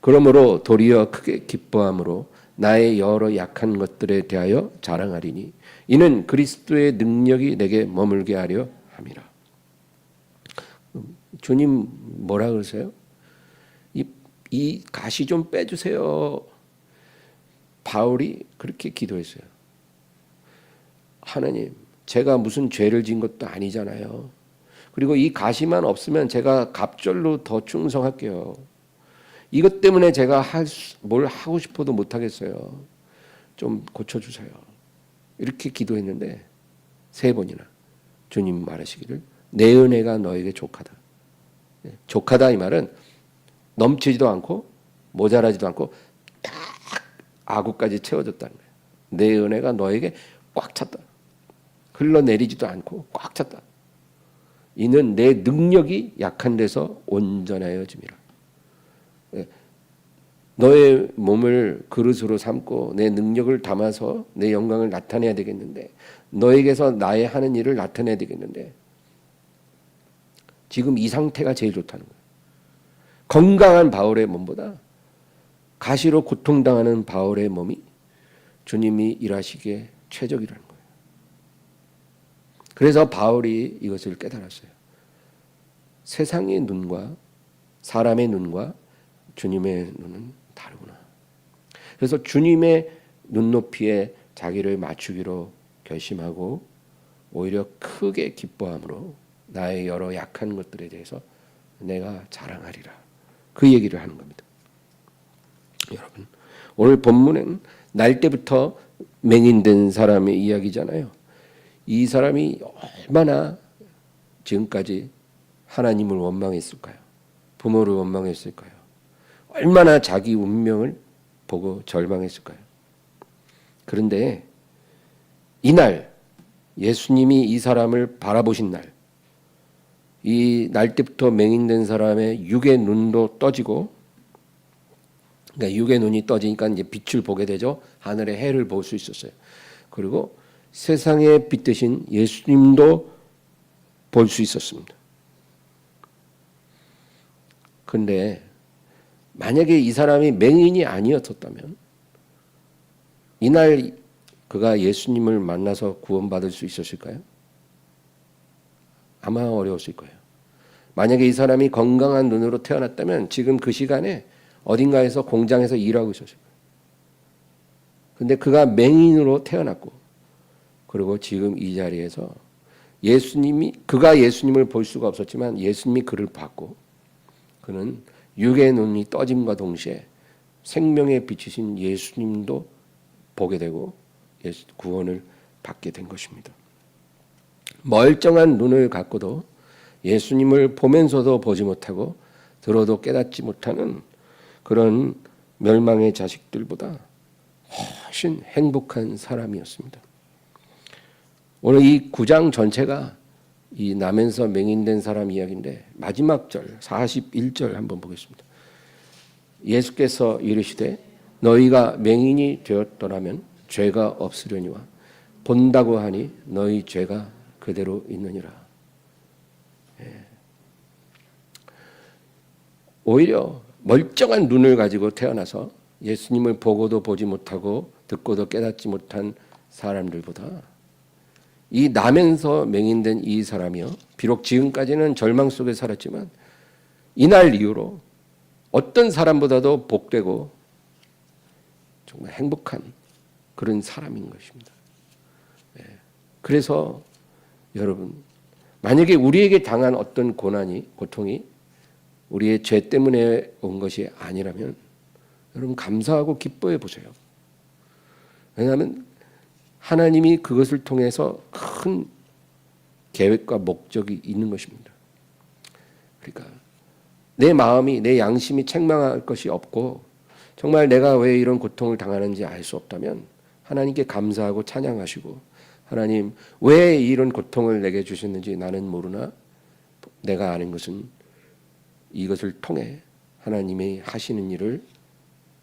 그러므로 도리어 크게 기뻐함으로 나의 여러 약한 것들에 대하여 자랑하리니 이는 그리스도의 능력이 내게 머물게 하려 함이라. 주님 뭐라 그러세요? 이 가시 좀 빼주세요. 바울이 그렇게 기도했어요. 하나님, 제가 무슨 죄를 진 것도 아니잖아요. 그리고 이 가시만 없으면 제가 갑절로 더 충성할게요. 이것 때문에 제가 뭘 하고 싶어도 못하겠어요. 좀 고쳐주세요. 이렇게 기도했는데 3번이나 주님 말하시기를 내 은혜가 너에게 족하다. 족하다 이 말은 넘치지도 않고 모자라지도 않고 딱 아구까지 채워졌다는 거예요. 내 은혜가 너에게 꽉 찼다. 흘러내리지도 않고 꽉 찼다. 이는 내 능력이 약한 데서 온전하여짐이라. 너의 몸을 그릇으로 삼고 내 능력을 담아서 내 영광을 나타내야 되겠는데 너에게서 나의 하는 일을 나타내야 되겠는데 지금 이 상태가 제일 좋다는 거예요. 건강한 바울의 몸보다 가시로 고통당하는 바울의 몸이 주님이 일하시기에 최적이라는 거예요. 그래서 바울이 이것을 깨달았어요. 세상의 눈과 사람의 눈과 주님의 눈은 다르구나. 그래서 주님의 눈높이에 자기를 맞추기로 결심하고 오히려 크게 기뻐함으로 나의 여러 약한 것들에 대해서 내가 자랑하리라. 그 얘기를 하는 겁니다. 여러분, 오늘 본문은 날 때부터 맹인된 사람의 이야기잖아요. 이 사람이 얼마나 지금까지 하나님을 원망했을까요? 부모를 원망했을까요? 얼마나 자기 운명을 보고 절망했을까요? 그런데 이날 예수님이 이 사람을 바라보신 날, 이 날 때부터 맹인된 사람의 육의 눈도 떠지고, 그러니까 육의 눈이 떠지니까 이제 빛을 보게 되죠. 하늘의 해를 볼 수 있었어요. 그리고 세상의 빛 대신 예수님도 볼 수 있었습니다. 그런데 만약에 이 사람이 맹인이 아니었었다면 이날 그가 예수님을 만나서 구원받을 수 있었을까요? 아마 어려웠을 거예요. 만약에 이 사람이 건강한 눈으로 태어났다면 지금 그 시간에 어딘가에서 공장에서 일하고 있었을 거예요. 근데 그가 맹인으로 태어났고, 그리고 지금 이 자리에서 그가 예수님을 볼 수가 없었지만 예수님이 그를 봤고, 그는 육의 눈이 떠짐과 동시에 생명의 빛이신 예수님도 보게 되고 구원을 받게 된 것입니다. 멀쩡한 눈을 갖고도 예수님을 보면서도 보지 못하고 들어도 깨닫지 못하는 그런 멸망의 자식들보다 훨씬 행복한 사람이었습니다. 오늘 이 9장 전체가 이 나면서 맹인된 사람 이야기인데 마지막 절 41절 한번 보겠습니다. 예수께서 이르시되 너희가 맹인이 되었더라면 죄가 없으려니와 본다고 하니 너희 죄가 그대로 있느니라. 오히려 멀쩡한 눈을 가지고 태어나서 예수님을 보고도 보지 못하고 듣고도 깨닫지 못한 사람들보다 이 나면서 맹인된 이 사람이요, 비록 지금까지는 절망 속에 살았지만 이날 이후로 어떤 사람보다도 복되고 정말 행복한 그런 사람인 것입니다. 그래서 여러분, 만약에 우리에게 당한 어떤 고통이 우리의 죄 때문에 온 것이 아니라면 여러분 감사하고 기뻐해 보세요. 왜냐하면 하나님이 그것을 통해서 큰 계획과 목적이 있는 것입니다. 그러니까 내 마음이, 내 양심이 책망할 것이 없고 정말 내가 왜 이런 고통을 당하는지 알 수 없다면 하나님께 감사하고 찬양하시고, 하나님 왜 이런 고통을 내게 주셨는지 나는 모르나 내가 아는 것은 이것을 통해 하나님이 하시는 일을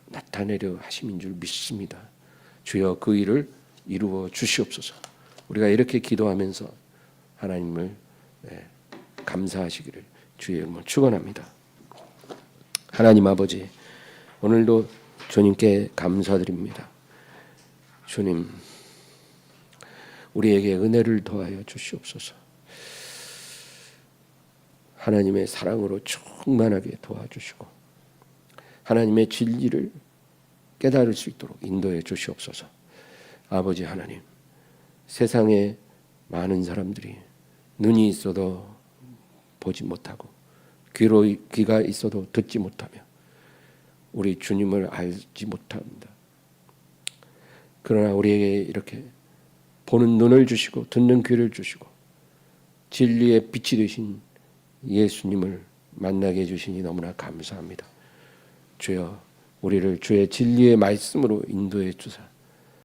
나타내려 하심인 줄 믿습니다. 주여 그 일을 이루어 주시옵소서. 우리가 이렇게 기도하면서 하나님을 감사하시기를 주의 이름으로 축원합니다. 하나님 아버지, 오늘도 주님께 감사드립니다. 주님, 우리에게 은혜를 더하여 주시옵소서. 하나님의 사랑으로 충만하게 도와주시고 하나님의 진리를 깨달을 수 있도록 인도해 주시옵소서. 아버지 하나님, 세상에 많은 사람들이 눈이 있어도 보지 못하고 귀가 있어도 듣지 못하며 우리 주님을 알지 못합니다. 그러나 우리에게 이렇게 보는 눈을 주시고 듣는 귀를 주시고 진리의 빛이 되신 예수님을 만나게 해주시니 너무나 감사합니다. 주여, 우리를 주의 진리의 말씀으로 인도해 주사